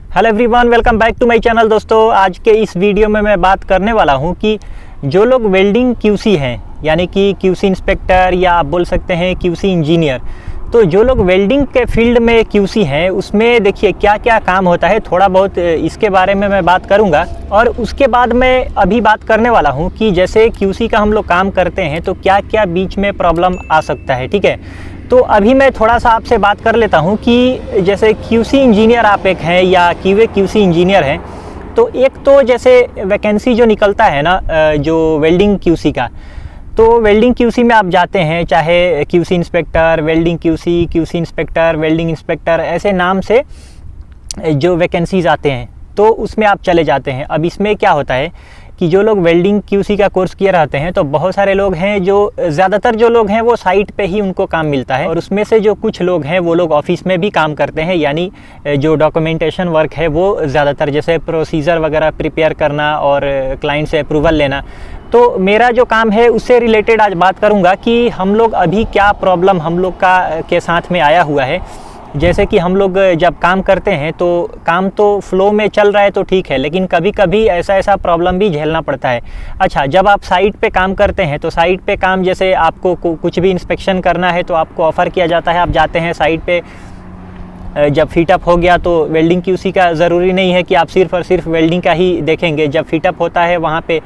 Hello everyone, welcome back to my channel. दोस्तों, आज के इस वीडियो में मैं बात करने वाला हूं कि जो लोग वेल्डिंग क्यूसी हैं, यानी कि क्यूसी इंस्पेक्टर या आप बोल सकते हैं क्यूसी इंजीनियर, तो जो लोग वेल्डिंग के फील्ड में क्यूसी हैं उसमें देखिए क्या क्या काम होता है, थोड़ा बहुत इसके बारे में मैं बात करूंगा। और उसके बाद मैं अभी बात करने वाला हूं कि जैसे क्यूसी का हम लोग काम करते हैं तो क्या क्या बीच में प्रॉब्लम आ सकता है। ठीक है, तो अभी मैं थोड़ा सा आपसे बात कर लेता हूं कि जैसे क्यूसी इंजीनियर आप एक हैं या क्यूए क्यूसी इंजीनियर हैं, तो एक तो जैसे वैकेंसी जो निकलता है ना जो वेल्डिंग क्यूसी का, तो वेल्डिंग क्यूसी में आप जाते हैं, चाहे QC inspector, welding QC, QC inspector, welding inspector, ऐसे नाम से जो वैकेंसीज आते हैं तो उसमें आप चले जाते हैं। अब इसमें क्या होता है कि जो लोग वेल्डिंग क्यूसी का कोर्स किए रहते हैं तो बहुत सारे लोग हैं, जो ज़्यादातर जो लोग हैं वो साइट पे ही उनको काम मिलता है, और उसमें से जो कुछ लोग हैं वो लोग ऑफिस में भी काम करते हैं, यानी जो डॉक्यूमेंटेशन वर्क है वो ज़्यादातर जैसे प्रोसीजर वगैरह प्रिपेयर करना और क्लाइंट से अप्रूवल लेना। तो मेरा जो काम है उससे रिलेटेड आज बात करूँगा कि हम लोग अभी क्या प्रॉब्लम हम लोग का के साथ में आया हुआ है। जैसे कि हम लोग जब काम करते हैं तो काम तो फ्लो में चल रहा है तो ठीक है, लेकिन कभी कभी ऐसा प्रॉब्लम भी झेलना पड़ता है। अच्छा, जब आप साइट पे काम करते हैं तो साइट पे काम, जैसे आपको कुछ भी इंस्पेक्शन करना है तो आपको ऑफ़र किया जाता है, आप जाते हैं साइट पे। जब फिटअप हो गया तो वेल्डिंग क्यूसी का ज़रूरी नहीं है कि आप सिर्फ और सिर्फ वेल्डिंग का ही देखेंगे। जब फिटअप होता है वहाँ पे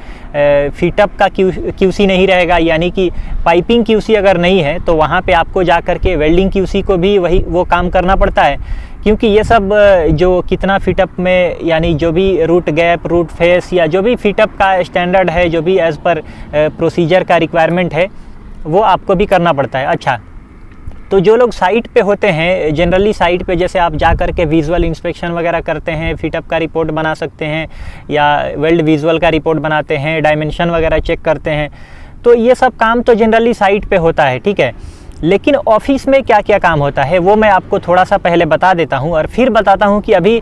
फिटअप का क्यूसी नहीं रहेगा, यानी कि पाइपिंग क्यूसी अगर नहीं है तो वहाँ पे आपको जा कर के वेल्डिंग क्यूसी को भी वो काम करना पड़ता है, क्योंकि ये सब जो कितना फिटअप में, यानी जो भी रूट गैप, रूट फेस या जो भी फिटअप का स्टैंडर्ड है, जो भी एज़ पर प्रोसीजर का रिक्वायरमेंट है वो आपको भी करना पड़ता है। अच्छा, तो जो लोग साइट पे होते हैं, जनरली साइट पे जैसे आप जा कर के विजुअल इंस्पेक्शन वगैरह करते हैं, फिटअप का रिपोर्ट बना सकते हैं या वेल्ड विजुअल का रिपोर्ट बनाते हैं, डायमेंशन वगैरह चेक करते हैं, तो ये सब काम तो जनरली साइट पे होता है। ठीक है, लेकिन ऑफिस में क्या क्या काम होता है वो मैं आपको थोड़ा सा पहले बता देता हूँ और फिर बताता हूँ कि अभी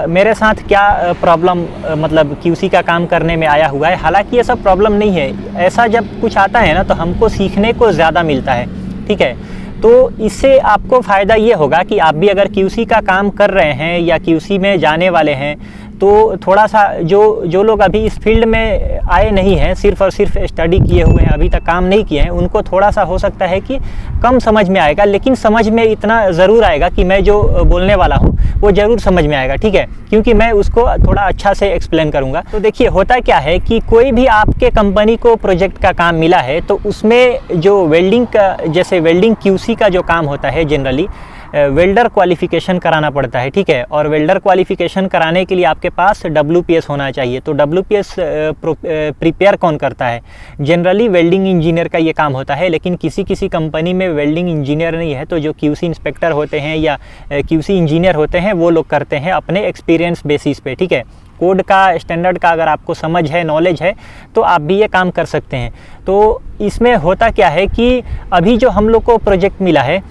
मेरे साथ क्या प्रॉब्लम मतलब क्यूसी का काम करने में आया हुआ है। हालांकि ये सब प्रॉब्लम नहीं है, ऐसा जब कुछ आता है ना तो हमको सीखने को ज़्यादा मिलता है। ठीक है, तो इससे आपको फ़ायदा ये होगा कि आप भी अगर क्यूसी का काम कर रहे हैं या क्यूसी में जाने वाले हैं तो थोड़ा सा जो लोग अभी इस फील्ड में आए नहीं हैं, सिर्फ और सिर्फ स्टडी किए हुए हैं, अभी तक काम नहीं किए हैं, उनको थोड़ा सा हो सकता है कि कम समझ में आएगा, लेकिन समझ में इतना ज़रूर आएगा कि मैं जो बोलने वाला हूँ वो ज़रूर समझ में आएगा। ठीक है, क्योंकि मैं उसको थोड़ा अच्छा से एक्सप्लेन करूँगा। तो देखिए, होता क्या है कि कोई भी आपके कंपनी को प्रोजेक्ट का काम मिला है तो उसमें जो वेल्डिंग का, जैसे वेल्डिंग क्यूसी का जो काम होता है, जनरली वेल्डर क्वालिफ़िकेशन कराना पड़ता है। ठीक है, और वेल्डर क्वालिफ़िकेशन कराने के लिए आपके पास WPS होना चाहिए। तो WPS प्रिपेयर कौन करता है? जनरली वेल्डिंग इंजीनियर का ये काम होता है, लेकिन किसी किसी कंपनी में वेल्डिंग इंजीनियर नहीं है तो जो क्यूसी इंस्पेक्टर होते हैं या क्यूसी इंजीनियर होते हैं वो लोग करते हैं अपने एक्सपीरियंस बेसिस पे। ठीक है, कोड का, स्टैंडर्ड का अगर आपको समझ है, नॉलेज है, तो आप भी ये काम कर सकते हैं। तो इसमें होता क्या है कि अभी जो हम लोग को प्रोजेक्ट मिला है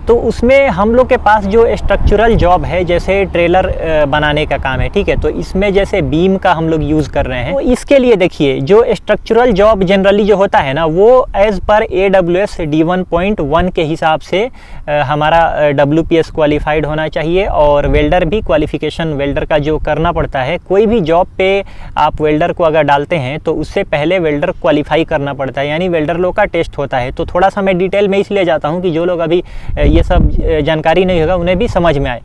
तो उसमें हम लोग के पास जो स्ट्रक्चरल जॉब है, जैसे ट्रेलर बनाने का काम है। ठीक है, तो इसमें जैसे बीम का हम लोग यूज़ कर रहे हैं, तो इसके लिए देखिए जो स्ट्रक्चरल जॉब जनरली जो होता है ना वो एज़ पर AWS D1.1 के हिसाब से हमारा WPS क्वालिफाइड होना चाहिए, और वेल्डर भी क्वालिफ़िकेशन वेल्डर का जो करना पड़ता है। कोई भी जॉब पे आप वेल्डर को अगर डालते हैं तो उससे पहले वेल्डर क्वालिफाई करना पड़ता है, यानी वेल्डर लोग का टेस्ट होता है। तो थोड़ा सा मैं डिटेल में इसलिए जाता हूँ कि जो लोग अभी ये सब जानकारी नहीं होगा उन्हें भी समझ में आए।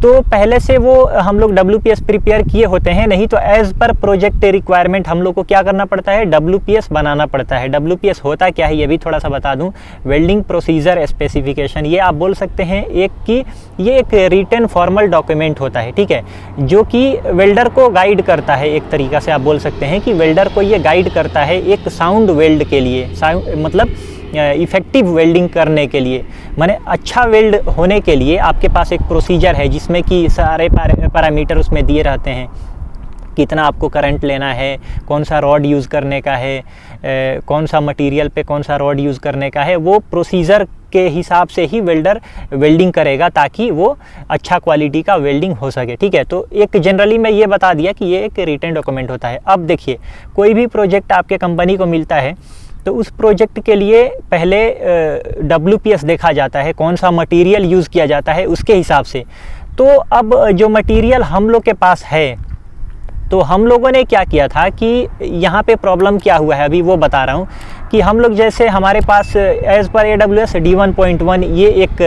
तो पहले से वो हम लोग WPS प्रिपेयर किए होते हैं, नहीं तो एज़ पर प्रोजेक्ट रिक्वायरमेंट हम लोग को क्या करना पड़ता है, WPS बनाना पड़ता है। WPS होता क्या है ये भी थोड़ा सा बता दूं। वेल्डिंग प्रोसीजर स्पेसिफिकेशन, ये आप बोल सकते हैं एक कि ये एक रिटन फॉर्मल डॉक्यूमेंट होता है। ठीक है, जो कि वेल्डर को गाइड करता है, एक तरीका से आप बोल सकते हैं कि वेल्डर को ये गाइड करता है एक साउंड वेल्ड के लिए, मतलब इफ़ेक्टिव वेल्डिंग करने के लिए, माने अच्छा वेल्ड होने के लिए आपके पास एक प्रोसीजर है जिसमें कि सारे पैरामीटर उसमें दिए रहते हैं। कितना आपको करंट लेना है, कौन सा रॉड यूज़ करने का है, कौन सा मटेरियल पे कौन सा रॉड यूज़ करने का है, वो प्रोसीजर के हिसाब से ही वेल्डर वेल्डिंग करेगा ताकि वो अच्छा क्वालिटी का वेल्डिंग हो सके। ठीक है, तो एक जनरली मैं ये बता दिया कि ये एक रिटन डॉक्यूमेंट होता है। अब देखिए, कोई भी प्रोजेक्ट आपके कंपनी को मिलता है तो उस प्रोजेक्ट के लिए पहले WPS देखा जाता है, कौन सा मटेरियल यूज़ किया जाता है उसके हिसाब से। तो अब जो मटेरियल हम लोग के पास है, तो हम लोगों ने क्या किया था कि यहाँ पे प्रॉब्लम क्या हुआ है अभी वो बता रहा हूँ कि हम लोग जैसे हमारे पास एज़ पर AWS D1.1 ये एक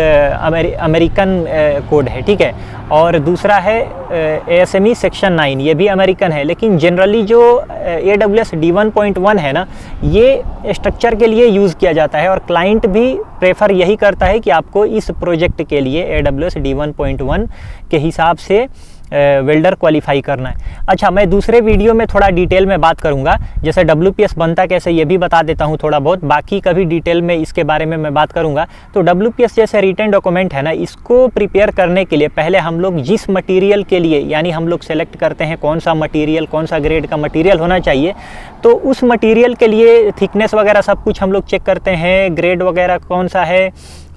अमेरिकन कोड है, ठीक है, और दूसरा है ASME सेक्शन 9 ये भी अमेरिकन है। लेकिन जनरली जो AWS D1.1 है ना, ये स्ट्रक्चर के लिए यूज़ किया जाता है और क्लाइंट भी प्रेफर यही करता है कि आपको इस प्रोजेक्ट के लिए AWS D1.1 के हिसाब से वेल्डर क्वालिफाई करना है। अच्छा, मैं दूसरे वीडियो में थोड़ा डिटेल में बात करूंगा, जैसे WPS बनता कैसे ये भी बता देता हूं थोड़ा बहुत, बाकी कभी डिटेल में इसके बारे में मैं बात करूंगा। तो WPS जैसे रिटन डॉक्यूमेंट है ना, इसको प्रिपेयर करने के लिए पहले हम लोग जिस मटेरियल के लिए, यानी हम लोग सेलेक्ट करते हैं कौन सा मटेरियल, कौन सा ग्रेड का मटेरियल होना चाहिए, तो उस मटेरियल के लिए थिकनेस वगैरह सब कुछ हम लोग चेक करते हैं, ग्रेड वगैरह कौन सा है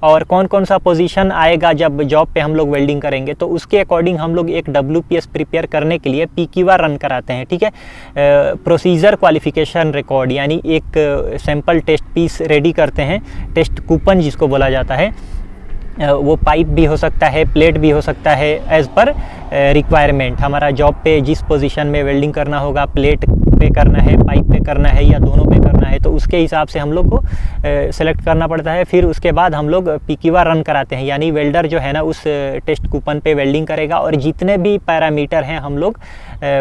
और कौन कौन सा पोजीशन आएगा जब जॉब पे हम लोग वेल्डिंग करेंगे। तो उसके अकॉर्डिंग हम लोग एक WPS प्रिपेयर करने के लिए PQR रन कराते हैं, ठीक है, प्रोसीजर क्वालिफिकेशन रिकॉर्ड, यानी एक सैंपल टेस्ट पीस रेडी करते हैं, टेस्ट कूपन जिसको बोला जाता है। वो पाइप भी हो सकता है, प्लेट भी हो सकता है, एज़ पर रिक्वायरमेंट। हमारा जॉब पे जिस पोजीशन में वेल्डिंग करना होगा, प्लेट पे करना है, पाइप पे करना है या दोनों पे करना है, तो उसके हिसाब से हम लोग को सेलेक्ट करना पड़ता है। फिर उसके बाद हम लोग PQR रन कराते हैं, यानी वेल्डर जो है ना उस टेस्ट कूपन पे वेल्डिंग करेगा और जितने भी पैरामीटर हैं हम लोग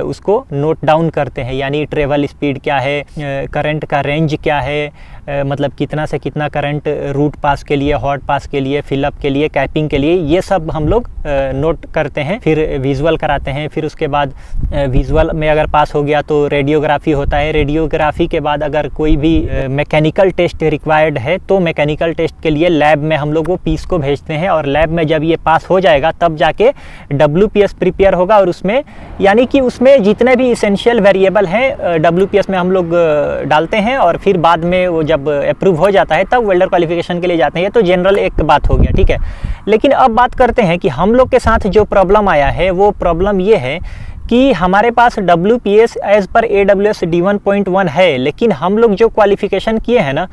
उसको नोट डाउन करते हैं, यानी ट्रेवल स्पीड क्या है, करंट का रेंज क्या है, मतलब कितना से कितना करंट रूट पास के लिए, हॉट पास के लिए, फिलअप के लिए, कैपिंग के लिए, ये सब हम लोग नोट करते हैं। फिर विजुअल कराते हैं। फिर उसके बाद विजुअल में अगर पास हो गया तो रेडियोग्राफी होता है। रेडियोग्राफी के बाद अगर कोई भी मैकेनिकल टेस्ट रिक्वायर्ड है तो मैकेनिकल टेस्ट के लिए लैब में हम लोग वो पीस को भेजते हैं और लैब में जब ये पास हो जाएगा तब जाके WPS प्रिपेयर होगा और उसमें, यानी कि उसमें जितने भी इसेंशियल वेरिएबल हैं WPS में हम लोग डालते हैं और फिर बाद में वो जब अप्रूव हो जाता है तब वेल्डर क्वालिफिकेशन के लिए जाते हैं। ये तो जनरल एक बात हो गया, ठीक है। लेकिन अब बात करते हैं कि हम लोग के साथ जो प्रॉब्लम आया है वो प्रॉब्लम ये है कि हमारे पास WPS as per AWS D1.1 है, लेकिन हम लोग जो क्वालिफिकेशन किए हैं ना,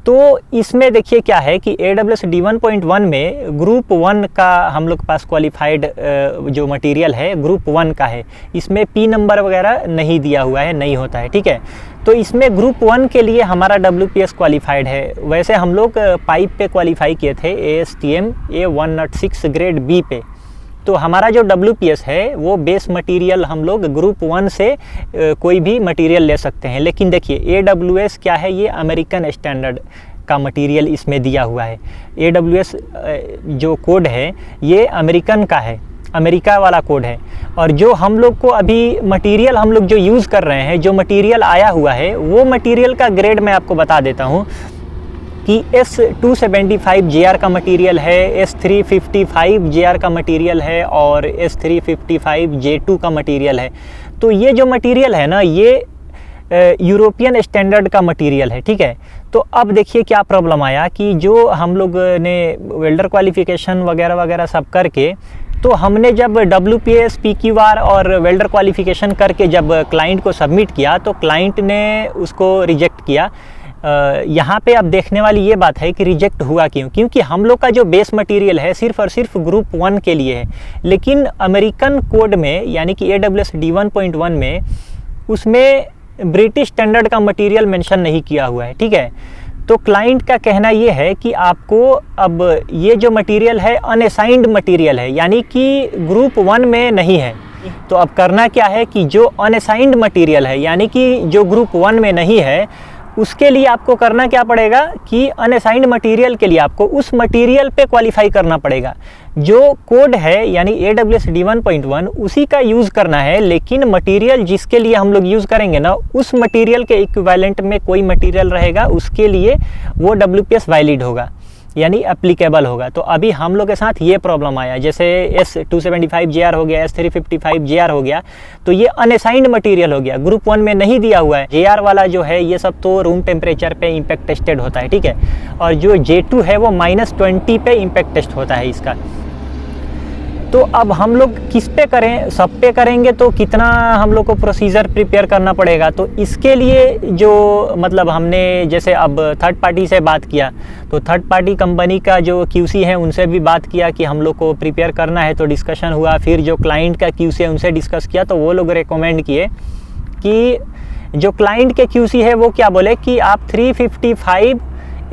तो इसमें देखिए क्या है कि AWS D1.1 में ग्रुप 1 का हम लोग के पास क्वालिफाइड जो मटेरियल है ग्रुप 1 का है। इसमें P नंबर वगैरह नहीं दिया हुआ है, नहीं होता है, ठीक है। तो इसमें ग्रुप 1 के लिए हमारा WPS क्वालिफाइड है। वैसे हम लोग पाइप पे क्वालिफाई किए थे ASTM A106 ग्रेड B पे। तो हमारा जो WPS है वो बेस मटेरियल हम लोग ग्रुप 1 से कोई भी मटेरियल ले सकते हैं। लेकिन देखिए AWS क्या है, ये अमेरिकन स्टैंडर्ड का मटेरियल इसमें दिया हुआ है। AWS जो कोड है ये अमेरिकन का है, अमेरिका वाला कोड है। और जो हम लोग को अभी मटेरियल हम लोग जो यूज़ कर रहे हैं, जो मटेरियल आया हुआ है, वो मटेरियल का ग्रेड मैं आपको बता देता हूँ कि S275 JR का मटेरियल है, S355 JR का मटेरियल है और S355 J2 का मटेरियल है। तो ये जो मटेरियल है ना, ये यूरोपियन स्टैंडर्ड का मटेरियल है, ठीक है। तो अब देखिए क्या प्रॉब्लम आया कि जो हम लोग ने वेल्डर क्वालिफिकेशन वगैरह वगैरह सब करके, तो हमने जब WPS PQR और वेल्डर क्वालिफिकेशन करके जब क्लाइंट को सबमिट किया तो क्लाइंट ने उसको रिजेक्ट किया। यहाँ पे अब देखने वाली ये बात है कि रिजेक्ट हुआ क्यों, क्योंकि हम लोग का जो बेस मटेरियल है सिर्फ और सिर्फ ग्रुप 1 के लिए है। लेकिन अमेरिकन कोड में, यानी कि AWS D1.1 में, उसमें ब्रिटिश स्टैंडर्ड का मटेरियल मेंशन नहीं किया हुआ है, ठीक है। तो क्लाइंट का कहना ये है कि आपको अब ये जो मटेरियल है अनअसाइंड मटेरियल है, यानी कि ग्रुप 1 में नहीं है। तो अब करना क्या है कि जो अनअसाइंड मटेरियल है, यानी कि जो ग्रुप 1 में नहीं है, उसके लिए आपको करना क्या पड़ेगा कि अनअसाइंड मटेरियल के लिए आपको उस मटेरियल पे क्वालिफाई करना पड़ेगा। जो कोड है यानी AWS D1.1 उसी का यूज़ करना है, लेकिन मटेरियल जिसके लिए हम लोग यूज़ करेंगे ना, उस मटेरियल के इक्विवेलेंट में कोई मटेरियल रहेगा, उसके लिए वो WPS वैलिड होगा, यानी एप्लीकेबल होगा। तो अभी हम लोग के साथ ये प्रॉब्लम आया, जैसे S275 JR हो गया, S355 JR हो गया, तो ये अनअसाइंड मटेरियल हो गया, ग्रुप 1 में नहीं दिया हुआ है। JR वाला जो है ये सब तो रूम टेम्परेचर पे इम्पैक्ट टेस्टेड होता है, ठीक है। और जो J2 है वो -20 पे इम्पैक्ट टेस्ट होता है इसका। तो अब हम लोग किस पे करें, सब पे करेंगे तो कितना हम लोग को प्रोसीजर प्रिपेयर करना पड़ेगा। तो इसके लिए जो मतलब हमने जैसे अब थर्ड पार्टी से बात किया, तो थर्ड पार्टी कंपनी का जो QC है उनसे भी बात किया कि हम लोग को प्रिपेयर करना है, तो डिस्कशन हुआ। फिर जो क्लाइंट का QC है उनसे डिस्कस किया, तो वो लोग रेकमेंड किए कि जो क्लाइंट के QC है वो क्या बोले कि आप 355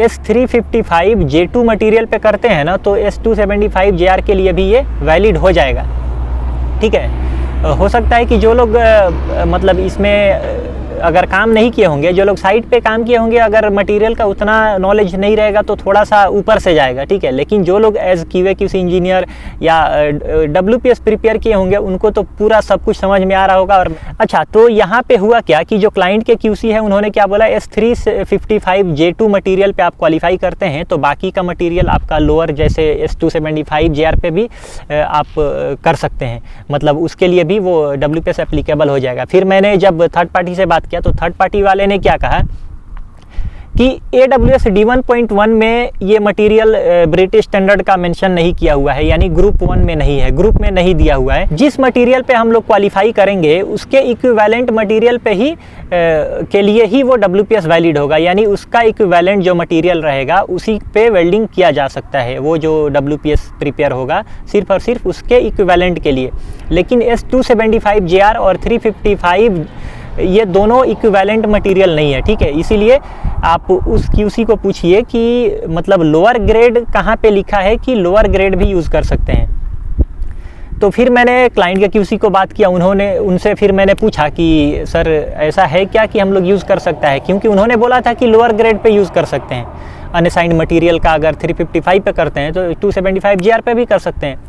S355 J2 मटेरियल पे करते हैं ना, तो S275 JR के लिए भी ये वैलिड हो जाएगा। ठीक है, हो सकता है कि जो लोग मतलब इसमें अगर काम नहीं किए होंगे, जो लोग साइट पे काम किए होंगे, अगर मटेरियल का उतना नॉलेज नहीं रहेगा तो थोड़ा सा ऊपर से जाएगा। ठीक है, लेकिन जो लोग एज QA/QC इंजीनियर या WPS प्रिपेयर किए होंगे उनको तो पूरा सब कुछ समझ में आ रहा होगा। और अच्छा, तो यहाँ पे हुआ क्या कि जो क्लाइंट के QC है उन्होंने क्या बोला, S355 J2 मटीरियल पे आप क्वालिफाई करते हैं तो बाकी का मटीरियल आपका लोअर जैसे S275 JR पे भी आप कर सकते हैं, मतलब उसके लिए भी वो WPS एप्लीकेबल हो जाएगा। फिर मैंने जब थर्ड पार्टी से बात किया तो थर्ड पार्टी वाले ने क्या कहा कि AWS D1.1 में ये मटेरियल ब्रिटिश स्टैंडर्ड का मेंशन नहीं किया हुआ है, यानी ग्रुप 1 में नहीं है, ग्रुप में नहीं दिया हुआ है। जिस मटेरियल पे हम लोग क्वालिफाई करेंगे उसके इक्विवेलेंट मटेरियल पे ही के लिए ही वो WPS वैलिड होगा, यानी उसका इक्विवेलेंट जो मटेरियल रहेगा उसी पे वेल्डिंग किया जा सकता है। वो जो WPS प्रिपेयर होगा सिर्फ और सिर्फ उसके इक्विवेलेंट के लिए। लेकिन S275 JR और 355 ये दोनों इक्विवेलेंट मटेरियल नहीं है। ठीक है, इसीलिए आप उस QC को पूछिए कि मतलब लोअर ग्रेड कहाँ पे लिखा है कि लोअर ग्रेड भी यूज़ कर सकते हैं। तो फिर मैंने क्लाइंट के QC को बात किया, उनसे फिर मैंने पूछा कि सर ऐसा है क्या कि हम लोग यूज़ कर सकता है, क्योंकि उन्होंने बोला था कि लोअर ग्रेड पे यूज़ कर सकते हैं। अनअसाइंड मटेरियल का अगर 355 पे करते हैं तो 275 JR पे भी कर सकते हैं।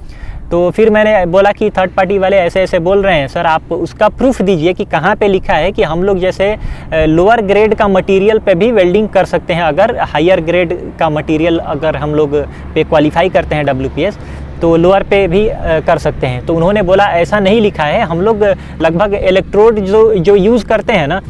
तो फिर मैंने बोला कि थर्ड पार्टी वाले ऐसे ऐसे बोल रहे हैं, सर आप उसका प्रूफ दीजिए कि कहाँ पे लिखा है कि हम लोग जैसे लोअर ग्रेड का मटेरियल पे भी वेल्डिंग कर सकते हैं, अगर हायर ग्रेड का मटेरियल अगर हम लोग पे क्वालिफाई करते हैं WPS तो लोअर पे भी कर सकते हैं। तो उन्होंने बोला ऐसा नहीं लिखा है, हम लोग लगभग इलेक्ट्रोड जो यूज़ करते हैं ना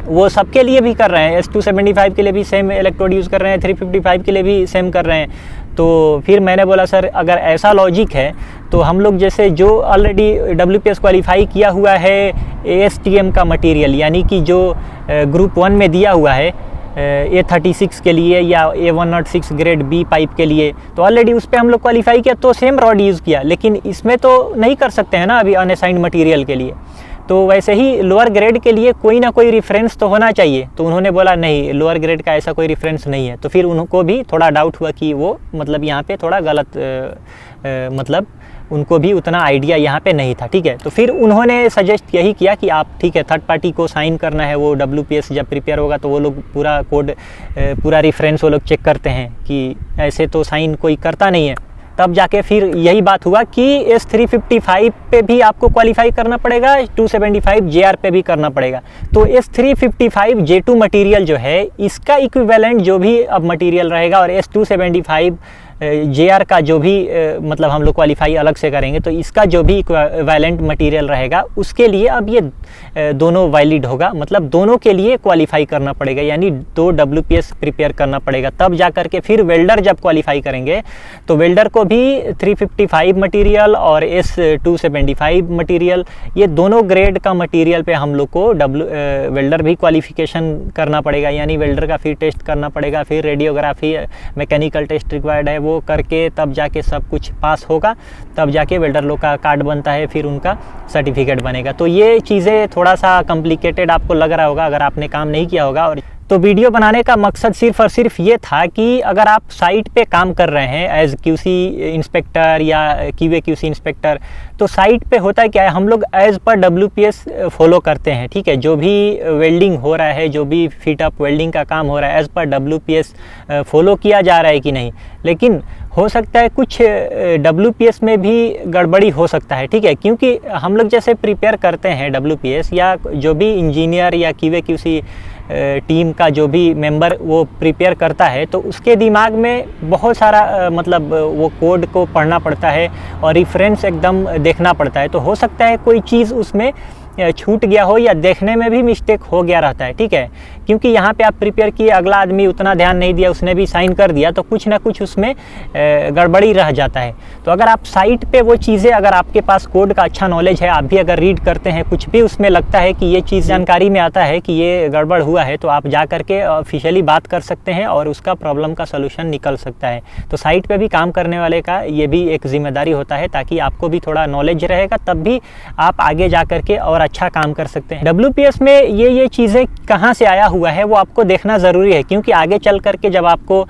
वो सबके लिए भी कर रहे हैं, S275 के लिए भी सेम इलेक्ट्रोड यूज़ कर रहे हैं, 355 के लिए भी सेम कर रहे हैं। तो फिर मैंने बोला सर अगर ऐसा लॉजिक है तो हम लोग जैसे जो ऑलरेडी WPS क्वालिफाई किया हुआ है ASTM का मटेरियल, यानी कि जो ग्रुप 1 में दिया हुआ है A36 के लिए या A106 ग्रेड B पाइप के लिए, तो ऑलरेडी उस पर हम लोग क्वालिफाई किया तो सेम रॉड यूज़ किया, लेकिन इसमें तो नहीं कर सकते हैं ना अभी अनअसाइंड मटेरियल के लिए। तो वैसे ही लोअर ग्रेड के लिए कोई ना कोई रेफरेंस तो होना चाहिए। तो उन्होंने बोला नहीं, लोअर ग्रेड का ऐसा कोई रेफरेंस नहीं है। तो फिर उनको भी थोड़ा डाउट हुआ कि वो मतलब यहाँ पे थोड़ा गलत मतलब उनको भी उतना आइडिया यहाँ पे नहीं था। ठीक है, तो फिर उन्होंने सजेस्ट यही किया कि आप ठीक है थर्ड पार्टी को साइन करना है, वो WPS जब प्रिपेयर होगा तो वो लोग पूरा कोड पूरा रेफरेंस वो लोग चेक करते हैं कि ऐसे तो साइन कोई करता नहीं है। तब जाके फिर यही बात हुआ कि S355 पे भी आपको क्वालिफाई करना पड़ेगा, 275 JR पे भी करना पड़ेगा। तो S355 J2 मटेरियल जो है इसका इक्विवेलेंट जो भी अब मटेरियल रहेगा और S275 JR का जो भी मतलब हम लोग क्वालिफाई अलग से करेंगे तो इसका जो भी इक्विवेलेंट मटेरियल रहेगा उसके लिए अब ये दोनों वैलिड होगा, मतलब दोनों के लिए क्वालिफाई करना पड़ेगा, यानी 2 WPS प्रिपेयर करना पड़ेगा। तब जा करके फिर वेल्डर जब क्वालिफाई करेंगे तो वेल्डर को भी 355 मटेरियल और S275 मटेरियल ये दोनों ग्रेड का मटेरियल पे हम लोग को वेल्डर भी क्वालिफिकेशन करना पड़ेगा, यानी वेल्डर का फिर टेस्ट करना पड़ेगा, फिर रेडियोग्राफी मैकेनिकल टेस्ट रिक्वायर्ड है वो करके तब जाके सब कुछ पास होगा, तब जाके वेल्डर लोग का कार्ड बनता है, फिर उनका सर्टिफिकेट बनेगा। तो ये चीज़ें थोड़ा सा कॉम्प्लिकेटेड आपको लग रहा होगा अगर आपने काम नहीं किया होगा। और तो वीडियो बनाने का मकसद सिर्फ और सिर्फ ये था कि अगर आप साइट पे काम कर रहे हैं एज QC इंस्पेक्टर या QA/QC इंस्पेक्टर, तो साइट पे होता है क्या है, हम लोग एज पर WPS फॉलो करते हैं। ठीक है, जो भी वेल्डिंग हो रहा है, जो भी फिट अप वेल्डिंग का काम हो रहा है एज पर WPS फॉलो किया जा रहा है कि नहीं। लेकिन हो सकता है कुछ WPS में भी गड़बड़ी हो सकता है। ठीक है, क्योंकि हम लोग जैसे प्रिपेयर करते हैं WPS या जो भी इंजीनियर या QA/QC टीम का जो भी मेंबर वो प्रिपेयर करता है तो उसके दिमाग में बहुत सारा मतलब वो कोड को पढ़ना पड़ता है और रेफरेंस एकदम देखना पड़ता है। तो हो सकता है कोई चीज़ उसमें छूट गया हो या देखने में भी मिस्टेक हो गया रहता है, ठीक है। क्योंकि यहाँ पे आप प्रिपेयर किए, अगला आदमी उतना ध्यान नहीं दिया, उसने भी साइन कर दिया, तो कुछ ना कुछ उसमें गड़बड़ी रह जाता है। तो अगर आप साइट पे वो चीज़ें, अगर आपके पास कोड का अच्छा नॉलेज है, आप भी अगर रीड करते हैं, कुछ भी उसमें लगता है कि ये चीज़ जानकारी में आता है कि ये गड़बड़ हुआ है, तो आप जा करके ऑफिशियली बात कर सकते हैं और उसका प्रॉब्लम का सलूशन निकल सकता है। तो साइट पे भी काम करने वाले का ये भी एक जिम्मेदारी होता है, ताकि आपको भी थोड़ा नॉलेज रहेगा, तब भी आप आगे जा करके और अच्छा काम कर सकते हैं। WPS में ये चीज़ें कहाँ से आया हुआ है वो आपको देखना ज़रूरी है, क्योंकि आगे चल करके जब आपको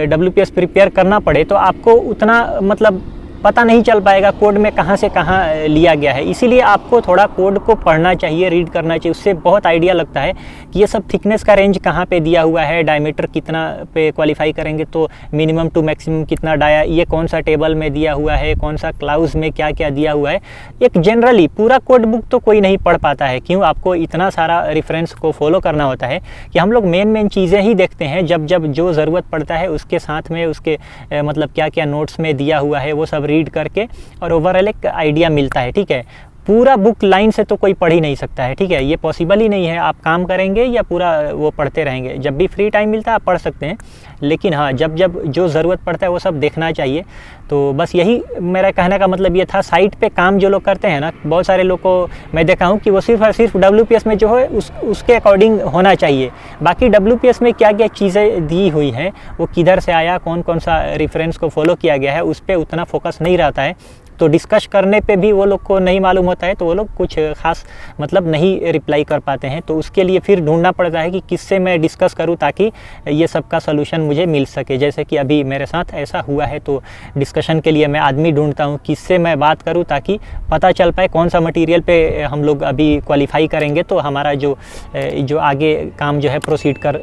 WPS प्रिपेयर करना पड़े तो आपको उतना मतलब पता नहीं चल पाएगा कोड में कहाँ से कहाँ लिया गया है। इसीलिए आपको थोड़ा कोड को पढ़ना चाहिए, रीड करना चाहिए। उससे बहुत आइडिया लगता है कि ये सब थिकनेस का रेंज कहाँ पे दिया हुआ है, डायमीटर कितना पे क्वालिफाई करेंगे तो मिनिमम टू मैक्सिमम कितना डाया, ये कौन सा टेबल में दिया हुआ है, कौन सा क्लाउज में क्या क्या दिया हुआ है। एक जनरली पूरा कोड बुक तो कोई नहीं पढ़ पाता है, क्यों, आपको इतना सारा रेफरेंस को फॉलो करना होता है कि हम लोग मेन चीज़ें ही देखते हैं। जब जब जो ज़रूरत पड़ता है उसके साथ में उसके मतलब क्या क्या नोट्स में दिया हुआ है वो सब रीड करके और ओवरऑल एक आइडिया मिलता है, ठीक है। पूरा बुक लाइन से तो कोई पढ़ ही नहीं सकता है, ठीक है, ये पॉसिबल ही नहीं है। आप काम करेंगे या पूरा वो पढ़ते रहेंगे, जब भी फ्री टाइम मिलता है आप पढ़ सकते हैं, लेकिन हाँ, जब जब जो ज़रूरत पड़ता है वो सब देखना चाहिए। तो बस यही मेरा कहने का मतलब ये था। साइट पे काम जो लोग करते हैं ना, बहुत सारे लोग को मैं देखा हूँ कि वो सिर्फ और सिर्फ WPS में जो है उसके अकॉर्डिंग होना चाहिए। बाकी WPS में क्या क्या चीज़ें दी हुई हैं, वो किधर से आया, कौन कौन सा रेफरेंस को फॉलो किया गया है, उस पर उतना फोकस नहीं रहता है। तो डिस्कस करने पे भी वो लोग को नहीं मालूम होता है, तो वो लोग कुछ खास मतलब नहीं रिप्लाई कर पाते हैं। तो उसके लिए फिर ढूंढना पड़ता है कि किससे मैं डिस्कस करूं ताकि ये सब का सलूशन मुझे मिल सके। जैसे कि अभी मेरे साथ ऐसा हुआ है, तो डिस्कशन के लिए मैं आदमी ढूंढता हूं किससे मैं बात करूं ताकि पता चल पाए कौन सा मटीरियल पे हम लोग अभी क्वालिफाई करेंगे, तो हमारा जो आगे काम जो है प्रोसीड कर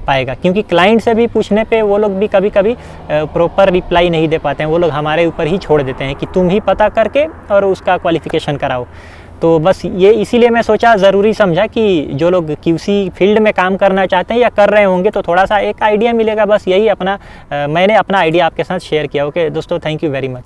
पाएगा। क्योंकि क्लाइंट से भी पूछने पर वो लोग भी कभी कभी प्रॉपर रिप्लाई नहीं दे पाते हैं, वो लोग हमारे ऊपर ही छोड़ देते हैं कि तुम ही पता करके और उसका क्वालिफिकेशन कराओ। तो बस ये इसीलिए मैं सोचा, ज़रूरी समझा कि जो लोग QC फील्ड में काम करना चाहते हैं या कर रहे होंगे तो थोड़ा सा एक आइडिया मिलेगा। बस यही मैंने अपना आइडिया आपके साथ शेयर किया। ओके दोस्तों, थैंक यू वेरी मच।